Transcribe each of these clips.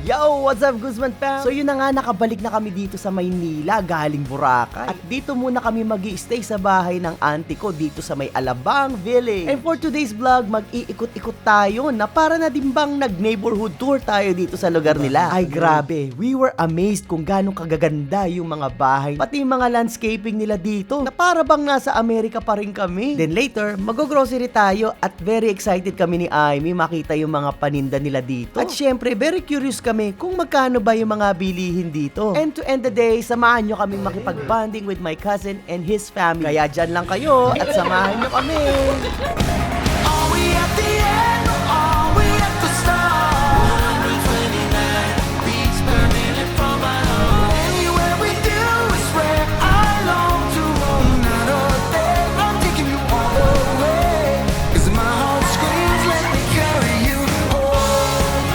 Yo! What's up, Guzman fam? So yun na nga, nakabalik na kami dito sa Maynila, galing Boracay. At dito muna kami mag-i-stay sa bahay ng auntie ko dito sa may Alabang Village. And for today's vlog, mag-iikot-ikot tayo na para na din bang nag-neighborhood tour tayo dito sa lugar nila. Ay grabe, we were amazed kung gaano kagaganda yung mga bahay, pati yung mga landscaping nila dito, na para bang nasa Amerika pa rin kami. Then later, mag-grocery tayo at very excited kami ni Amy makita yung mga paninda nila dito. At syempre, very curious kami kung magkano ba yung mga bilihin dito. And to end the day, samahan nyo kaming makipag-bonding with my cousin and his family. Kaya dyan lang kayo at samahan nyo kami. Are we at the end or are we at the start? 129 beats per minute from my heart. Anywhere we do is where I long to roam. Not a day I'm taking you all away. 'Cause my heart screams, let me carry you home.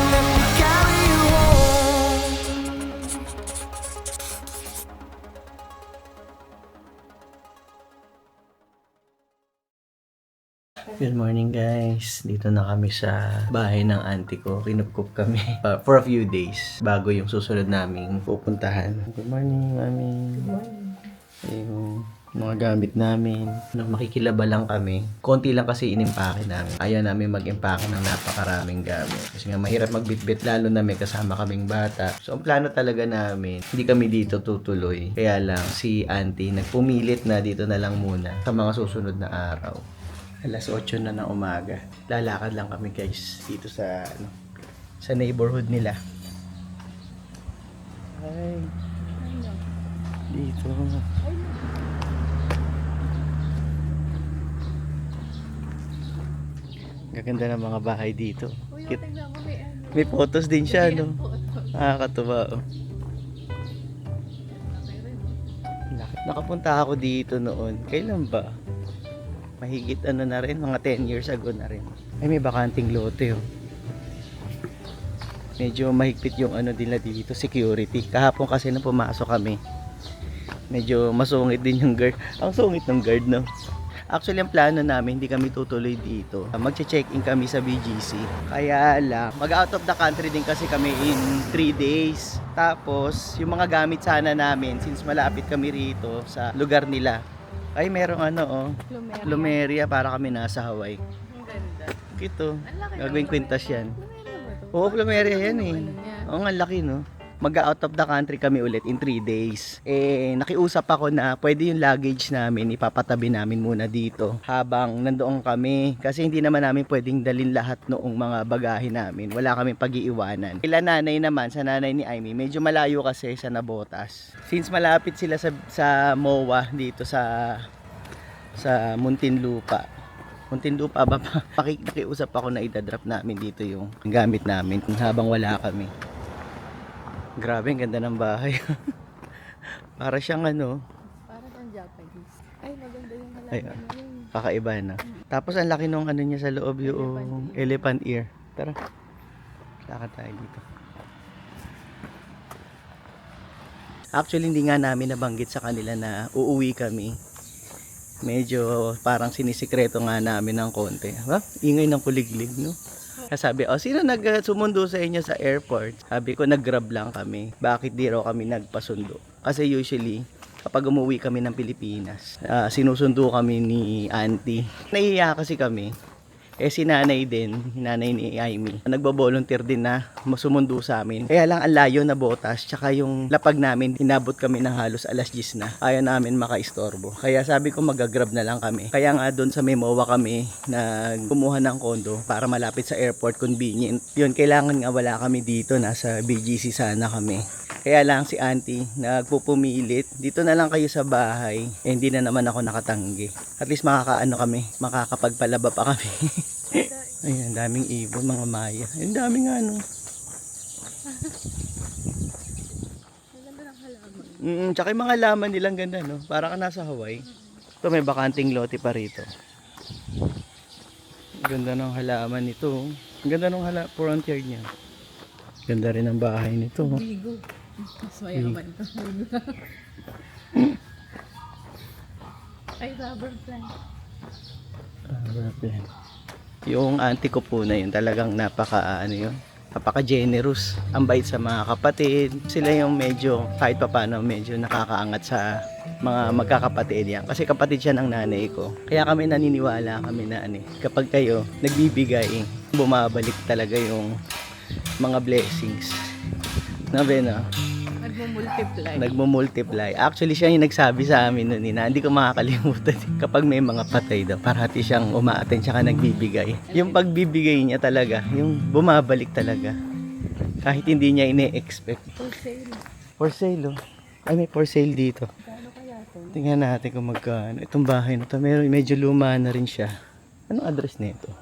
Let me carry you home. Good morning guys. Dito na kami sa bahay ng auntie ko. Kinupkup kami for a few days bago yung susunod naming pupuntahan. Good morning, mami. Good morning. Yung mga gamit namin. Makikilaba lang kami. Konti lang kasi inimpake namin. Ayaw namin mag-impake ng napakaraming gamit. Kasi nga mahirap magbitbit lalo na may kasama kaming bata. So ang plano talaga namin, hindi kami dito tutuloy. Kaya lang si auntie nagpumilit na dito na lang muna sa mga susunod na araw. Alas 8 na ng umaga. Lalakad lang kami guys dito sa sa neighborhood nila. Ay. Dito. Gaganda ng mga bahay dito. May photos din siya, no? Nakakatuwa, oh. Nakapunta ako dito noon. Kailan ba? Mahigit na rin, mga 10 years ago na rin. Ay, may bakanting lote, oh. Medyo mahigpit yung nila dito, security. Kahapon kasi nung pumasok kami, medyo masungit din yung guard. Ang sungit ng guard, no? Actually, ang plano namin, hindi kami tutuloy dito. Magche-check-in kami sa BGC. Kaya lang, mag-out of the country din kasi kami in 3 days. Tapos, yung mga gamit sana namin, since malapit kami rito sa lugar nila, ay merong Plumeria, para kami nasa Hawaii. Ang ganda. Kito, Ang laki gagawing naman kwintas yan. Plumeria ba to? Oo, Plumeria yan eh. Ano niya? Oo, nga laki, no? Mag-out of the country kami ulit in 3 days. Nakiusap ako na pwede yung luggage namin, ipapatabi namin muna dito habang nandoon kami. Kasi hindi naman namin pwedeng dalhin lahat noong mga bagahe namin. Wala kaming pag-iiwanan. Kila nanay naman, sa nanay ni Amy, medyo malayo kasi sa Nabotas. Since malapit sila sa MOA dito sa Muntinlupa. Muntinlupa ba pa? Nakiusap ako na idadrop namin dito yung gamit namin habang wala kami. Grabe, ang ganda ng bahay. Para siyang Para kang Japanese. Ay, maganda yung halaman Ay, na yun. kakaiba na. Tapos ang laki nung niya sa loob, yung elephant ear. Tara. Lakad tayo dito. Actually, hindi nga namin nabanggit sa kanila na uuwi kami. Medyo parang sinisikreto nga namin ng konti. Ingay ng kuliglig, no? Sabi, sino sumundo sa inyo sa airport? Sabi ko, nag-grab lang kami. Bakit di raw kami nagpasundo? Kasi usually, kapag umuwi kami ng Pilipinas, sinusundo kami ni auntie. Naiiyak kasi kami. Si nanay din, nanay ni Amy, nagbo-volunteer din na sumundo sa amin. Kaya lang ang layo na Botas, tsaka yung lapag namin, inabot kami ng halos alas 10 na. Ayaw namin makaistorbo. Kaya sabi ko mag-grab na lang kami. Kaya nga doon sa Memoa kami, kumuha ng kondo para malapit sa airport, convenient. Yun, kailangan nga wala kami dito, nasa BGC sana kami. Kaya lang si auntie nagpupumilit, dito na lang kayo sa bahay. Hindi na naman ako nakatanggi. At least makakapagpalaba pa kami. Ay, ang daming ibon, mga maya. Ang daming Ang ganda ng halaman. Tsaka yung mga laman nilang ganda, no? Para ka nasa Hawaii. Ito, may bakanting lote pa rito. Ganda ng halaman nito. Ang ganda ng front yard niya. Ganda rin ang bahay nito. Bigo. Mas mayaman ito. Ay, rubber plant. Rubber plant. Yung auntie ko po na yun, talagang napaka, yun, Napaka-generous. Ang bait sa mga kapatid. Sila yung medyo, kahit papaano, medyo nakakaangat sa mga magkakapatid yan. Kasi kapatid siya ng nanay ko. Kaya kami naniniwala kami na kapag kayo nagbibigay, bumabalik talaga yung mga blessings. Nabe na? Nagmo-multiply. Nagmo-multiply. Actually, siya yung nagsabi sa amin noon na hindi ko makakalimutan. Kapag may mga patay daw, parati siyang umaaten tsaka nagbibigay. Yung pagbibigay niya talaga, yung bumabalik talaga. Kahit hindi niya ine-expect. For sale. For sale, oh. Ay, may for sale dito. Gaano kaya to? Tingnan natin kung magkano. Itong bahay na to, medyo luma na rin siya. Anong address nito?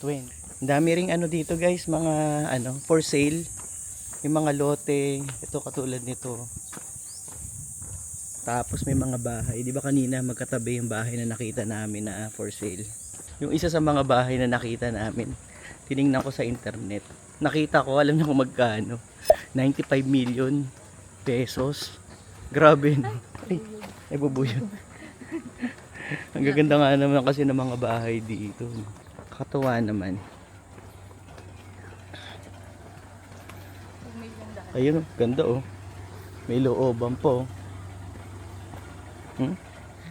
20. Ang dami ring dito guys, mga for sale. Yung mga lote, ito katulad nito. Tapos may mga bahay. Di ba kanina magkatabi yung bahay na nakita namin na for sale. Yung isa sa mga bahay na nakita namin, tiningnan ko sa internet. Nakita ko, alam niyo kung magkano. 95 million pesos. Grabe no. Ay bubuyo. Ang gaganda nga naman kasi ng mga bahay dito. Katuwa naman. Ayun oh, ganda oh. May looban po.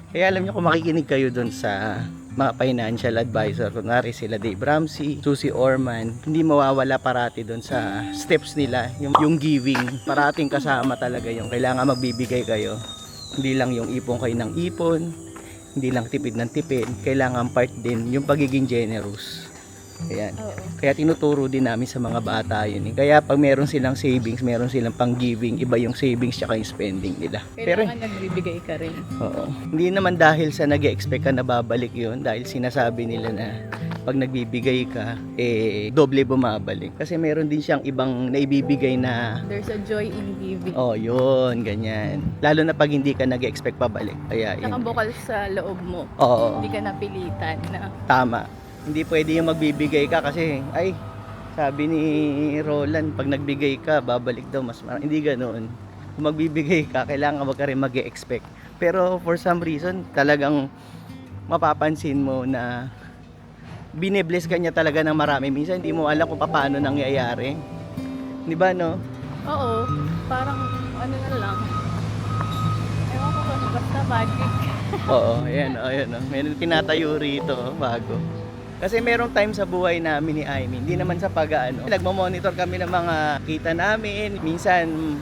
Kaya alam niyo kung makikinig kayo doon sa mga financial advisor, kunwari sila Dave Ramsey, Susie Orman, hindi mawawala parati doon sa steps nila, yung giving, parating kasama talaga yung kailangan magbibigay kayo. Hindi lang yung ipon kayo ng ipon, hindi lang tipid ng tipid, kailangan part din yung pagiging generous. Ayan. Oo. Kaya tinuturo din namin sa mga bata yun. Kaya pag meron silang savings, meron silang pang giving, iba yung savings tsaka yung spending nila. Kailangan nagbibigay ka rin. Oo. Hindi naman dahil sa nag-expect ka na babalik yun, dahil sinasabi nila na pag nagbibigay ka, doble bumabalik. Kasi meron din siyang ibang naibibigay na, There's a joy in giving. oh yun, ganyan. Lalo na pag hindi ka nag-expect pabalik. Kaya Tsaka yun. bukal sa loob mo. Oo, Hindi ka napilitan na. tama. Hindi pwede yung magbibigay ka kasi, ay, sabi ni Roland, pag nagbigay ka, babalik daw mas marami. Hindi ganoon. Kung magbibigay ka, kailangan wag ka rin mag-expect. Pero for some reason, talagang mapapansin mo na binibless ka niya talaga ng marami. Minsan hindi mo alam kung paano nangyayari. Di ba no? Oo. Parang ano na lang. Ewan ko kung basta magic. Oo, ayan, ayan. May tinatayo rito, bago. Kasi merong time sa buhay namin ni Aimee, hindi naman sa pag-ano. Nagmo-monitor kami ng mga kita namin. Minsan,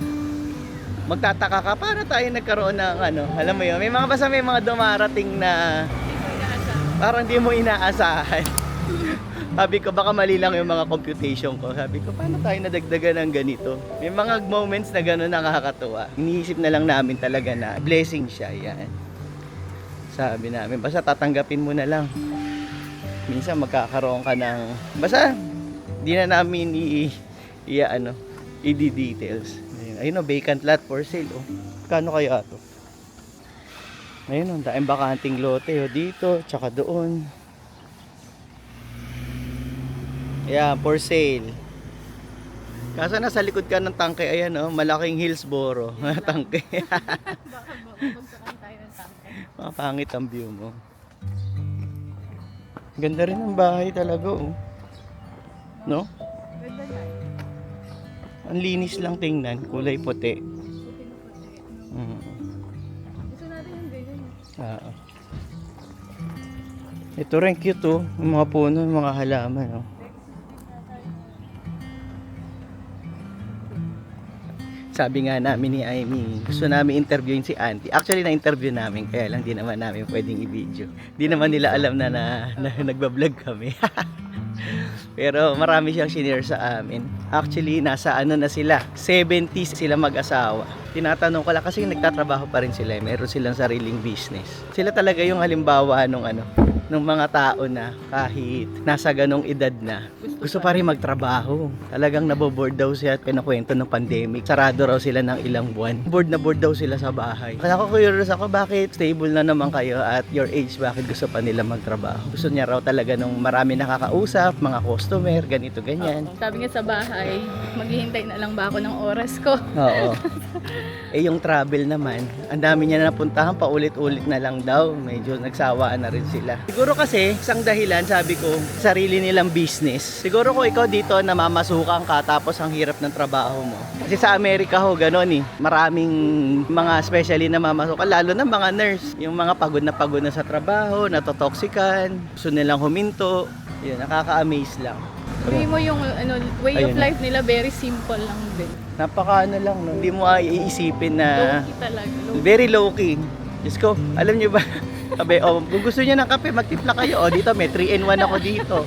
magtataka ka, para tayo nagkaroon ng alam mo yun, may mga dumarating na parang di mo inaasahan. Sabi ko, baka mali lang yung mga computation ko. Sabi ko, paano tayo nadagdagan ng ganito? May mga moments na gano'n nakakatuwa. Iniisip na lang namin talaga na blessing siya, yan. Sabi namin, basta tatanggapin mo na lang. Minsan magkakaroon ka ng, basta di na namin i-details. Ayun o, vacant lot for sale o. Kano kaya to? Ayun o, daing bakanting lote o dito, tsaka doon. Yeah, for sale. Kaso nasa likod ka ng tangke, ayan o, malaking Hillsboro. Tangke. Baka magsakang tayo ng tangke. Mapangit ang view mo. Ganda rin ang bahay talaga oh. No? Ganda na. Ang linis lang tingnan, kulay puti. Puti na puti. Mm. Gusto natin yung ganyan. Oo. Ito rin cute oh, yung mga puno, yung mga halaman oh. Sabi nga namin ni Aimee, gusto namin interviewin si Auntie. Actually, na-interview namin, kaya lang di naman namin pwedeng i-video. Di naman nila alam na nagbablog kami. Pero marami siyang shinare sa amin. Actually, nasa na sila, 70s sila mag-asawa. Tinatanong ko lang kasi nagtatrabaho pa rin sila. Meron silang sariling business. Sila talaga yung halimbawa nung mga tao na kahit nasa ganong edad na, gusto pa rin magtrabaho. Talagang naboboard daw siya at pinakwento ng pandemic. Sarado raw sila ng ilang buwan. Bored na bored daw sila sa bahay. Kaya ako curious ako, bakit stable na naman kayo at your age, bakit gusto pa nila magtrabaho? Gusto niya raw talaga nung marami nakakausap, mga customer, ganito, ganyan. Sabi nga sa bahay, maghihintay na lang ba ako ng oras ko? Oo. Yung travel naman, ang dami niya na napuntahan, paulit-ulit na lang daw. Medyo nagsawaan na rin sila. Siguro Siguro kasi, isang dahilan, sabi ko, sarili nilang business. Siguro kung ikaw dito, namamasukan ka, tapos ang hirap ng trabaho mo. Kasi sa Amerika ho, gano'n eh. Maraming mga especially namamasukan, lalo na mga nurse. Yung mga pagod na sa trabaho, natotoxican, gusto nilang huminto. Yun, nakaka-amaze lang. Sabi mo yung way of Ayun na. life nila very simple lang din. Napaka ano lang, no? Hindi mo iisipin na Low-key talaga. very low-key. Diyos ko, alam niyo ba? Sabi, kung gusto niyo ng kape, magtimpla kayo. Dito may 3-in-1 ako dito.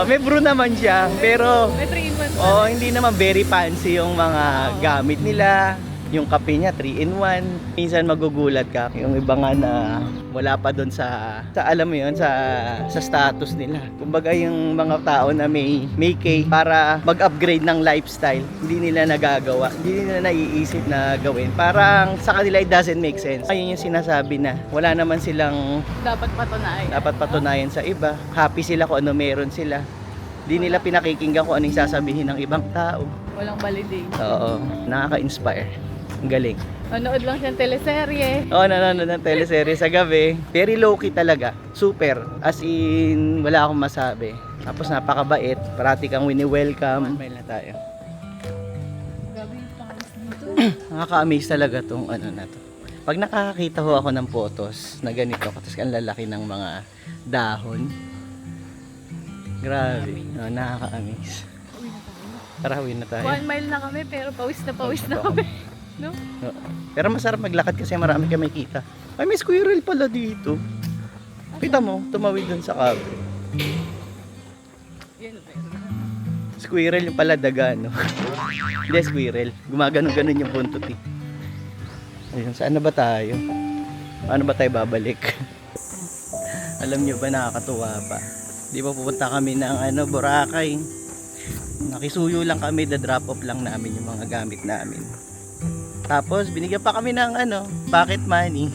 May brew naman siya, pero May 3-in-1 hindi naman very fancy yung mga gamit nila. Yung kape niya 3-in-1. Minsan magugulat ka. Yung iba nga na wala pa doon sa alam mo yun, sa status nila. Kumbaga yung mga tao na may cake para mag-upgrade ng lifestyle, hindi nila nagagawa. Hindi nila naiisip na gawin. Parang sa kanila it doesn't make sense. Ayun yung sinasabi na wala naman silang dapat patunayan. sa iba. Happy sila kung ano meron sila. Hindi nila pinakikinggan kung anong sasabihin ng ibang tao. Walang validate. Oo, nakaka-inspire. Ang galing. Nanood lang siyang teleserye. Oo, nanonood ng teleserye sa gabi. Very low-key talaga. Super. As in, wala akong masabi. Tapos napakabait. Parati kang wini-welcome. Mail na tayo. Grabe yung pangis dito. Nakaka-amaze talaga tong ano na to. Pag nakakakita ho ako ng photos na ganito, tapos ang lalaki ng mga dahon. Grabe. Nakaka-amaze. Tara, uwi na tayo. 1 mile na kami pero pawis na kami. No? Oo. Pero masarap maglakad kasi marami kami kita. Ay, may squirrel pala dito. Kita mo, tumawid dun sa kabe. Yan, Squirrel yung pala daga, no? Hindi, squirrel. Gumaganon-ganon yung buntot eh. Ayun, saan na ba tayo? Paano ba tayo babalik? Alam nyo ba, nakakatuwa pa. Di ba pupunta kami ng Boracay. Nakisuyo lang kami, drop off lang namin yung mga gamit namin. Tapos binigyan pa kami ng pocket money.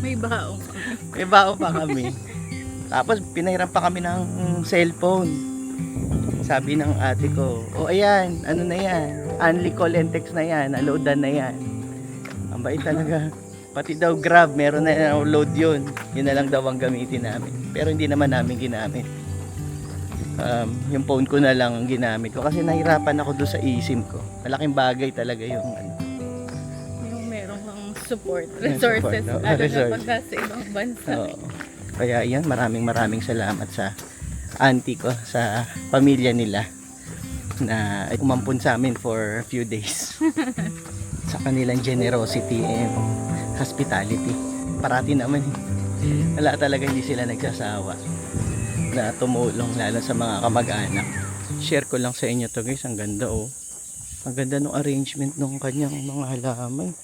may baong. May bao pa kami. Tapos pinahiram pa kami ng cellphone. Sabi ng ate ko, ayan, ano na yan? Only call and text na yan, loadan na yan. Ang bait talaga. Pati daw Grab, meron na load yun. Yun na lang daw ang gamitin namin. Pero hindi naman namin ginamit. Yung phone ko na lang ang ginamit ko kasi nahirapan ako doon sa eSIM ko. Malaking bagay talaga yung Yung meron kang support, May resources, support, no? lalo Resource. na pag nasa ibang bansa. Oo. Kaya yan, maraming salamat sa auntie ko, sa pamilya nila na umampun sa amin for a few days. Sa kanilang generosity and hospitality. Parati naman wala talaga, hindi sila nagsasawa na tumulong lalo sa mga kamag-anak. Share ko lang sa inyo to guys, ang ganda Ang ganda ng arrangement ng kanyang mga halaman.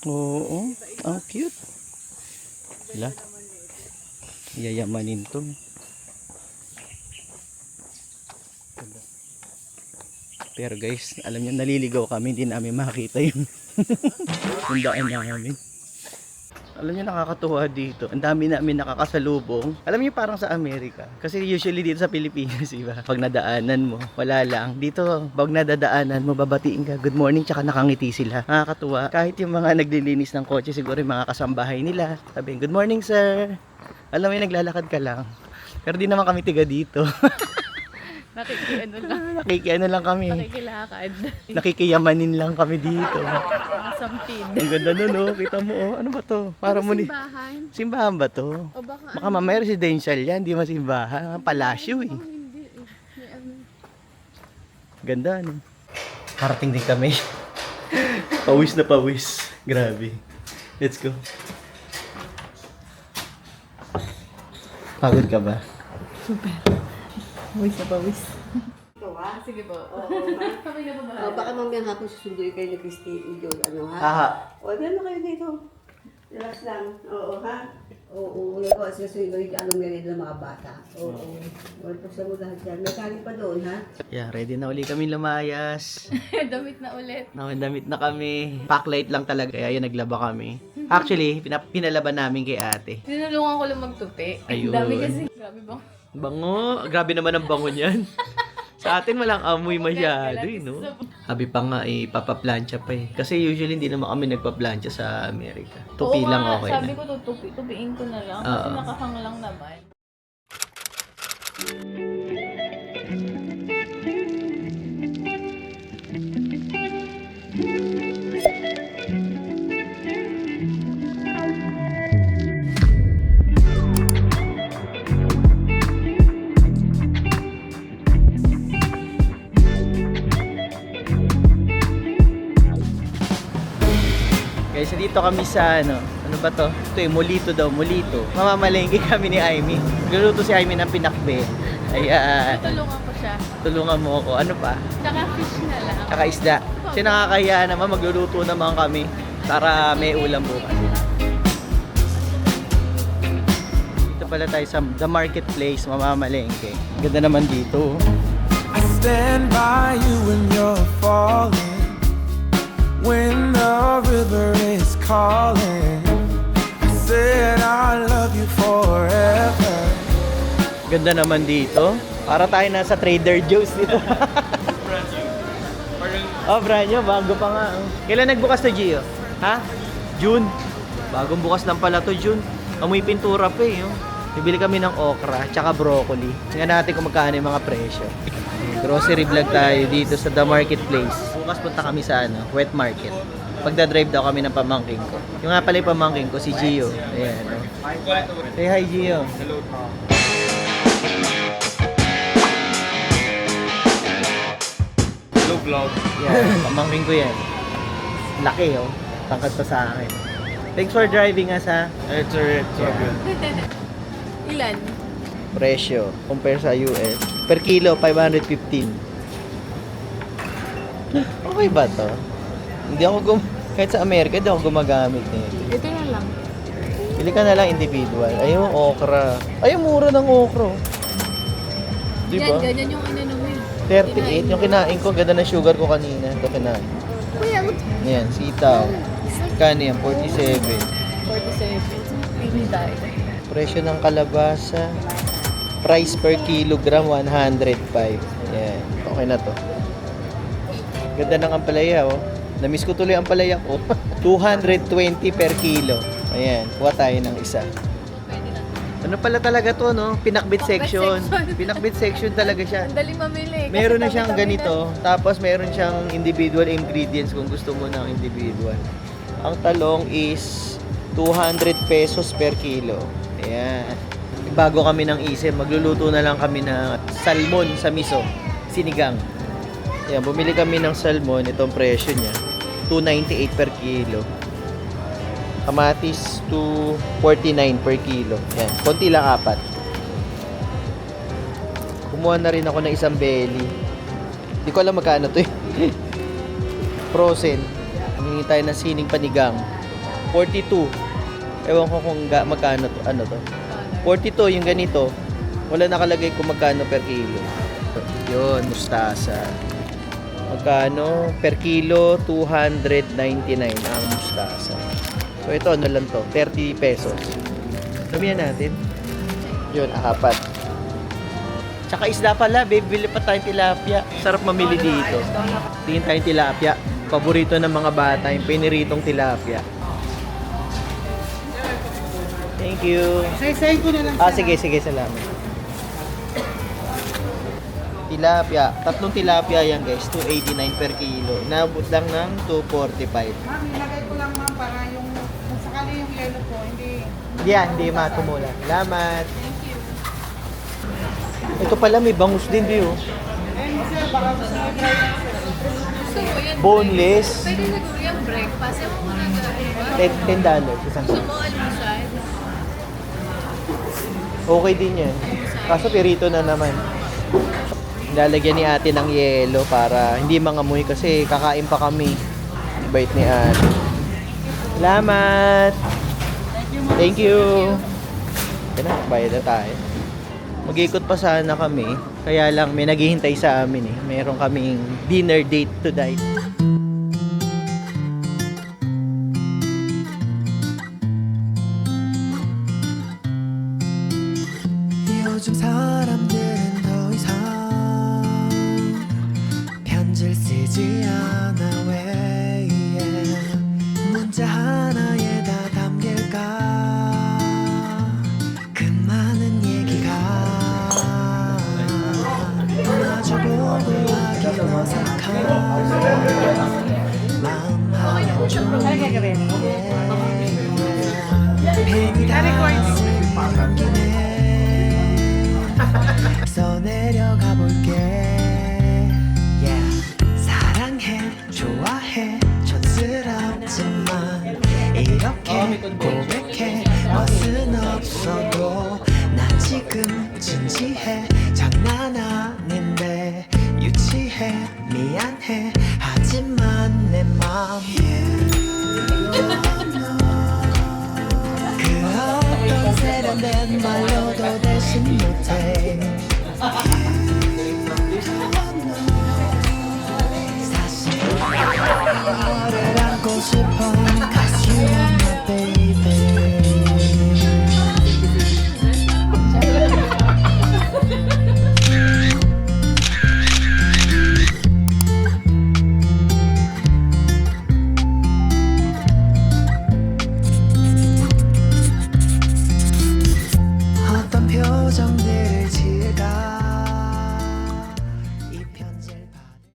Oo, ang cute. Wala. Yayamanin to. Pero guys, alam niyo naliligaw kami, hindi namin makita yung daan namin. Alam niyo nakakatuwa dito. Ang dami namin nakakasalubong. Alam niyo parang sa Amerika. Kasi usually dito sa Pilipinas, iba. Pag nadaanan mo, wala lang. Dito, pag nadadaanan mo, babatiin ka. Good morning, tsaka nakangiti sila. Nakakatuwa. Kahit yung mga naglilinis ng kotse, siguro yung mga kasambahay nila. Sabihin, good morning sir. Alam mo yung naglalakad ka lang. Pero di naman kami tiga dito. Nakikiano lang, lang kami. nakikilakad. Nakikiyamanin lang kami dito. Ang sampid. Ang ganda nun, kita mo. Ano ba to? Para mo ni... Simbahan. Simbahan ba to? O baka Baka mamaya residential yan, di masimbahan. Palasyo eh. hindi eh. May Ganda no? Parating din kami. Pawis na pawis. Grabe. Let's go. Pagod ka ba? Pawis na pawis. Ikaw ha? Sige po. Oo. Kami na ba Oh, baka mamaya hapon susunduin kayo ni Christine Idol. Ano ha? Haha. O, ano kayo dito? Relax lang. Oo ha? Oo. Wala ko susunduin ka anong meron ng mga bata. Oo. Wala po sa mo lahat yan. May kanin pa doon ha? Yeah, ready na uli kami lumayas. Damit na ulit. Nakadamit na kami. Backlight lang talaga, kaya yun naglaba kami. Actually, pinalaban namin kay ate. Tinulungan ko lang magtupi. Ayun. Dami kasi. Grabe bang. Bango. Grabe naman ang bango niyan. Sa atin walang amoy masyado, no? Sabi pa nga, papaplansya pa eh. Kasi usually hindi naman kami nagpaplansya sa Amerika. Tupi Oo lang nga, okay sabi na. ko tupiin ko na lang. Oo. Kasi nakahang lang naman. Guys, dito kami sa ano ba to? Ito eh, Molito daw, Molito. Mamamalengke kami ni Aimee. Luluto si Aimee ng pinakbe. Ayan, Tulungan ko siya. tulungan mo ako. Ano pa? Tsaka fish na lang. Tsaka isda. Kasi nakakahiya naman, magluluto naman kami para may ulam bukas. Dito pala tayo sa The Marketplace, mamamalengke. Ganda naman dito. I stand by you when you're falling, when the river is calling. I said I love you forever. Ganda naman dito. Para tayo nasa Trader Joe's dito. Oh, brand new. Bago pa nga. Oh. Kailan nagbukas to, Gio? Ha? June. Bagong bukas lang pala to, June. Amoy pintura pa eh. Oh. Bibili kami ng okra, tsaka broccoli. Tingnan natin kung magkano yung mga presyo. Grocery vlog tayo dito sa The Marketplace. Bukas punta kami sa wet market. Pagdadrive daw kami ng pamangking ko. Yung nga pala yung pamangking ko, si Gio. Ayan. Oh. Say hi, Gio. Hello. Hello vlog. Yan, pamangking ko yan. Laki oh. Tangkad pa sa akin. Thanks for driving us ha. It's alright. It's all good. Ilan? Presyo, compare sa US. Per kilo, 515. Okay ba to? Hindi ako kahit sa Amerika, hindi ako gumagamit nito. Ito na lang. Pili ka na lang individual. Ayun, okra. Ayun, mura ng okra. Oh. Di Yan, ba? ganyan yung inano mo eh. 38. Yung kinain ko, ganda ng sugar ko kanina. Ito kinain. Kuya, Yan, sitaw. Kano yan? 47. 47. Pili tayo. Presyo ng kalabasa. Price per kilogram, 105. Yan. Okay na to. Ganda ng ampalaya, oh. Namiss ko tuloy ang ampalaya ko. 220 per kilo. Ayan, kuha tayo ng isa. Pwede na. Ano pala talaga to, no? Pinakbit section. section. Pinakbit section talaga siya. Ang dali mamili. Kasi Meron na siyang tabi-tabi ganito, tapos meron siyang individual ingredients kung gusto mo ng individual. Ang talong is 200 pesos per kilo. Ayan. Bago kami ng isip, magluluto na lang kami ng salmon sa miso, sinigang. Ayan, bumili kami ng salmon, itong presyo niya, 298 per kilo. Kamatis, 249 per kilo. Ayan, konti lang, 4. Kumuha na rin ako ng isang belly. Hindi ko alam magkano to eh. Frozen. Humingi tayo ng sining panigang. 42. Ewan ko kung magkano to. Ano to? 42 yung ganito. Wala nakalagay kung magkano per kilo. Yun, mustasa. Magkano? Per kilo, 299 ang mustasa. So ito, ano lang to? 30 pesos. Sabihan natin. Yun, 4. Tsaka isda pala, bibili pa tayong tilapia. Sarap mamili dito. Tingin tayong tilapia. Paborito ng mga bata, yung piniritong tilapia. Thank you. Say ko na lang. Sige, salamat. Tilapia. 3 tilapia yan guys, 289 per kilo. Naabot lang ng 245. Ma'am, nilagay ko lang ma'am para yung kung sakali yung yellow po, hindi. Hindi matumula. Salamat. Ito pala may bangus din diyo. And sir, baka gusto mo try yan sir. Gusto ko yan. Boneless. Pwede siguro yung breakfast. Ewan ko na gano'n ba? $10. Isang Gusto mo almusal? okay din yan. Kaso pirito na naman. Lalagyan ni ate ng yelo para hindi mangamoy kasi kakain pa kami. Bait ni ate. Salamat! Thank you! Yan na, bayad na tayo. Mag-ikot pa sana kami. Kaya lang may naghihintay sa amin eh. Meron kaming dinner date tonight. 요즘 사람들은 더 이상 어색한 마음 하나 종이에 괜히 가슴이 넘기네 써내려가 볼게 yeah. 사랑해 좋아해 촌스럽지만 이렇게 고백해 멋은 없어도 나 지금 진지해 장난 아닌데 유치해 미안해 하지만 내 맘 그 어떤 세련된 말로도 대신 못해 사실 너를 안고 싶어 Cause you are my baby 어떤 표정들을